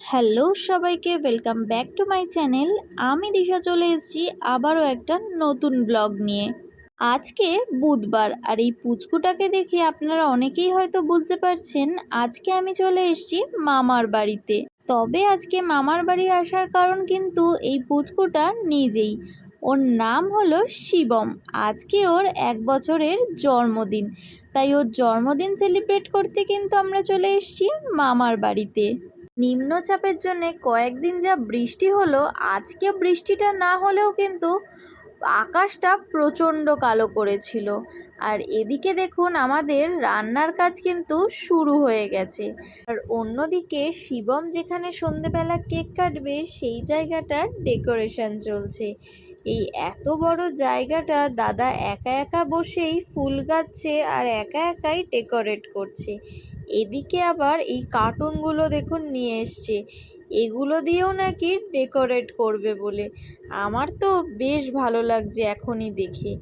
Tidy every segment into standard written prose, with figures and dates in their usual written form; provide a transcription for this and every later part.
Hello সবাইকে, welcome back to my channel. আমি দিশা চলে এসেছি আবারও একটা নতুন ব্লগ নিয়ে। আজকে বুধবার, আর এই পুচকুটাকে দেখে আপনারা অনেকেই হয়তো বুঝতে পারছেন আজকে আমি চলে এসেছি মামার বাড়িতে। তবে আজকে মামার বাড়ি আসার কারণ কিন্তু এই পুচকুটা নিজেই। ওর নাম হলো শিবম। আজকে ওর 1 বছরের জন্মদিন, তাই ওর জন্মদিন সেলিব্রেট করতে কিন্তু আমরা চলে এসেছি মামার বাড়িতে। নিম্নচাপের জন্য কয়েকদিন যা বৃষ্টি হলো, আজকে বৃষ্টিটা না হলেও কিন্তু আকাশটা প্রচণ্ড কালো করেছিল। আর এদিকে দেখুন আমাদের রান্নার কাজ কিন্তু শুরু হয়ে গেছে। আর অন্যদিকে শিবম যেখানে সন্ধেবেলা কেক কাটবে সেই জায়গাটার ডেকোরেশন চলছে। এই এত বড় জায়গাটা দাদা একা একা বসেই ফুল গাচ্ছে আর একা একাই ডেকোরেট করছে। এদিকে আবার এই কার্টুনগুলো দেখুন নিয়ে এসছে, এগুলো দিয়েও নাকি ডেকোরেট করবে বলে। আমার তো বেশ ভালো লাগছে এখনই দেখে।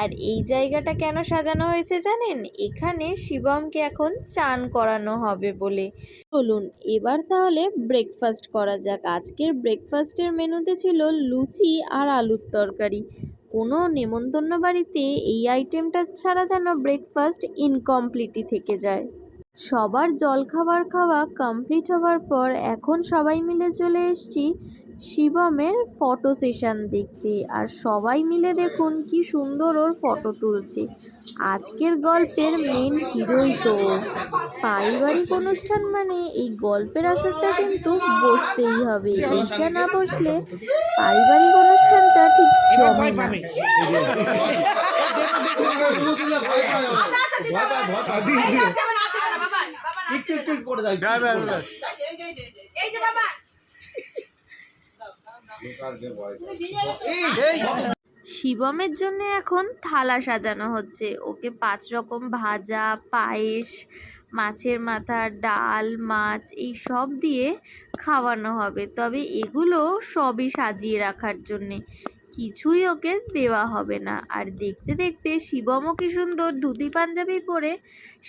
আর এই জায়গাটা কেন সাজানো হয়েছে জানেন? এখানে শিবমকে এখন চান করানো হবে বলে। চলুন এবার তাহলে ব্রেকফাস্ট করা যাক। আজকের ব্রেকফাস্টের মেনুতে ছিল লুচি আর আলুর তরকারি। কোনো নেমন্তন্ন বাড়িতে এই আইটেমটা ছাড়া যেন ব্রেকফাস্ট ইনকমপ্লিটই থেকে যায়। সবার জলখাবার খাওয়া কমপ্লিট হওয়ার পর এখন সবাই মিলে চলে এসেছি শিবমের ফটো সেশন দেখতে। আর সবাই মিলে দেখুন কি সুন্দর ওর ফটো তুলছে। আজকের গল্পের মেন হিরোই তো ওর। পারিবারিক অনুষ্ঠান মানে এই গল্পের আসরটা কিন্তু বসতেই হবে। এইটা না বসলে পারিবারিক অনুষ্ঠানটা ঠিক জমে না। শিবমের জন্য এখন থালা সাজানো হচ্ছে। ওকে 5 রকম ভাজা, পায়েস, মাছের মাথা, ডাল, মাছ এই সব দিয়ে খাওয়ানো হবে। তবে এগুলো সবই সাজিয়ে রাখার জন্যে, কিছুই ওকে দেওয়া হবে না। আর দেখতে দেখতে শিবমও কি সুন্দর ধুতি পাঞ্জাবি পরে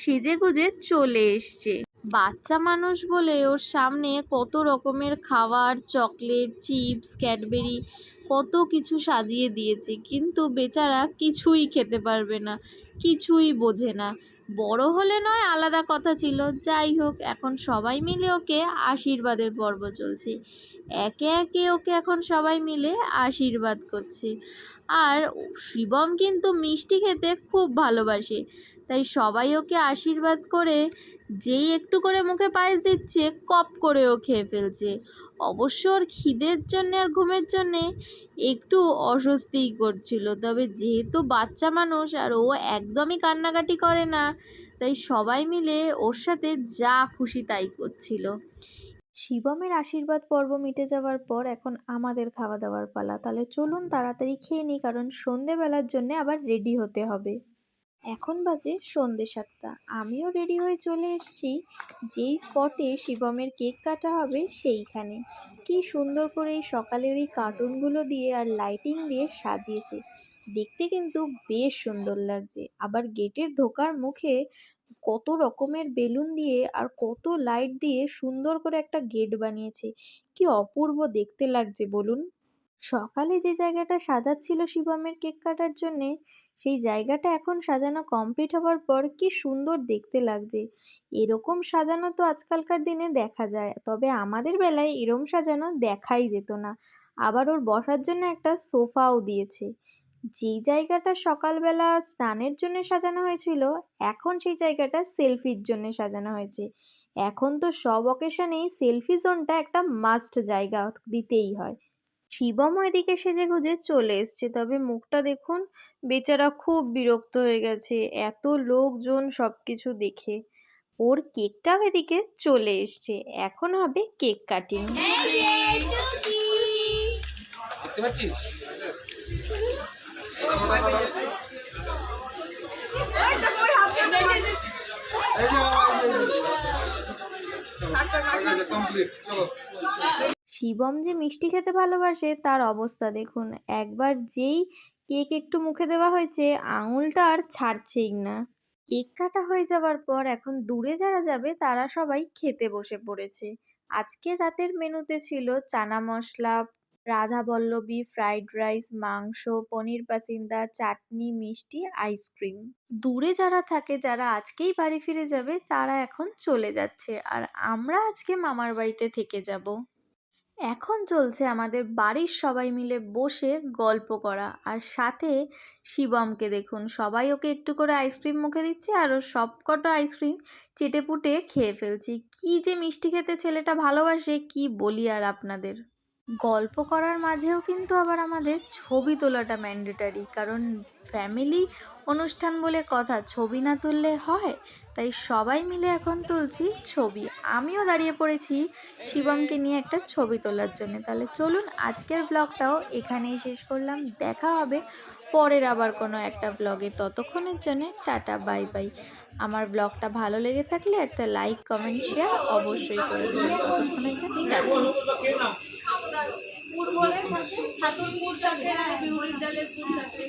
সেজে গুজে চলে এসছে। বাচ্চা মানুষ বলে ওর সামনে কত রকমের খাবার, চকলেট, চিপস, ক্যাডবেরি কত কিছু সাজিয়ে দিয়েছে, কিন্তু বেচারা কিছুই খেতে পারবে না, কিছুই বোঝে না। বড় হলে নয় আলাদা কথা ছিল, যাই হোক এখন সবাই মিলে ওকে আশীর্বাদের পর্ব চলছে। একে একে ওকে এখন সবাই মিলে আশীর্বাদ করছে। আর শিবম কিন্তু মিষ্টি খেতে খুব ভালোবাসে, তাই সবাই ওকে আশীর্বাদ করে যেই একটু করে মুখে পায়েস দিচ্ছে কপ করে ও খেয়ে ফেলছে। অবশ্য ওর খিদের জন্যে আর ঘুমের জন্যে একটু অস্বস্তিই করছিল, তবে যেহেতু বাচ্চা মানুষ আর ও একদমই কান্নাকাটি করে না, তাই সবাই মিলে ওর সাথে যা খুশি তাই করছিল। শিবমের আশীর্বাদ পর্ব মিটে যাওয়ার পর এখন আমাদের খাওয়া দাওয়ার পালা। তাহলে চলুন তাড়াতাড়ি খেয়ে নিই, কারণ সন্ধেবেলার জন্য আবার রেডি হতে হবে। এখন বাজে সন্ধে 7টা। আমিও রেডি হয়ে চলে এসেছি যেই স্পটে শিবমের কেক কাটা হবে সেইখানে। কি সুন্দর করে এই সকালের এই কার্টুনগুলো দিয়ে আর লাইটিং দিয়ে সাজিয়েছে, দেখতে কিন্তু বেশ সুন্দর লাগছে। আবার গেটের ঢোকার মুখে কত রকমের বেলুন দিয়ে আর কত লাইট দিয়ে সুন্দর করে একটা গেট বানিয়েছে, কি অপূর্ব দেখতে লাগছে বলুন। সকালে যে জায়গাটা সাজাচ্ছিল শিবমের কেক কাটার জন্যে, সেই জায়গাটা এখন সাজানো কমপ্লিট হওয়ার পর কি সুন্দর দেখতে লাগছে। এরকম সাজানো তো আজকালকার দিনে দেখা যায়, তবে আমাদের বেলায় এরম সাজানো দেখাই যেত না। আবার ওর বসার জন্য একটা সোফাও দিয়েছে। যেই জায়গাটা সকালবেলা স্নানের জন্য সাজানো হয়েছিল, এখন সেই জায়গাটা সেলফির জন্য সাজানো হয়েছে। এখন তো সব অকেশনেই সেলফি জোনটা একটা মাস্ট জায়গা দিতেই হয়। শিবমও এদিকে সেজেগুজে চলে এসছে, তবে মুখটা দেখুন, বেচারা খুব বিরক্ত হয়ে গেছে এত লোকজন সব কিছু দেখে। ওর কেকটাও এদিকে চলে এসছে, এখন হবে কেক কাটিং। শিবম যে মিষ্টি খেতে ভালোবাসে তার অবস্থা দেখুন, একবার যেই কেক একটু মুখে দেওয়া হয়েছে আঙুলটা আর ছাড়ছেই না। কেক কাটা হয়ে যাওয়ার পর এখন দূরে যারা যাবে তারা সবাই খেতে বসে পড়েছে। আজকের রাতের মেনুতে ছিল চানা মশলা, রাধাবল্লভী, ফ্রাইড রাইস, মাংস, পনির পাসিন্দা, চাটনি, মিষ্টি, আইসক্রিম। দূরে যারা থাকে, যারা আজকেই বাড়ি ফিরে যাবে, তারা এখন চলে যাচ্ছে আর আমরা আজকে মামার বাড়িতে থেকে যাব। এখন চলছে আমাদের বাড়ির সবাই মিলে বসে গল্প করা, আর সাথে শিবমকে দেখুন, সবাই ওকে একটু করে আইসক্রিম মুখে দিচ্ছে আর ও সবকটা আইসক্রিম চেটেপুটে খেয়ে ফেলছে। কি যে মিষ্টি খেতে ছেলেটা ভালোবাসে, কি বলি আর আপনাদের। গল্প করার মাঝেও কিন্তু আবার আমাদের ছবি তোলাটা ম্যান্ডেটারি, কারণ ফ্যামিলি অনুষ্ঠান বলে কথা, ছবি না তুললে হয়? তাই সবাই মিলে এখন তুলছি ছবি। আমিও দাঁড়িয়ে পড়েছি শিবমকে নিয়ে একটা ছবি তোলার জন্য। তাহলে চলুন আজকের ব্লগটাও এখানেই শেষ করলাম। দেখা হবে পরের আবার কোনো একটা ব্লগে। ততক্ষণের জন্য টাটা, বাই বাই। আমার ব্লগটা ভালো লেগে থাকলে একটা লাইক, কমেন্ট, শেয়ার অবশ্যই করে দেবেন। ততক্ষণের জন্য টাটা। পুর বলে ছাতুর পুর থাকে না বিউলির ডালের পুর থাকে।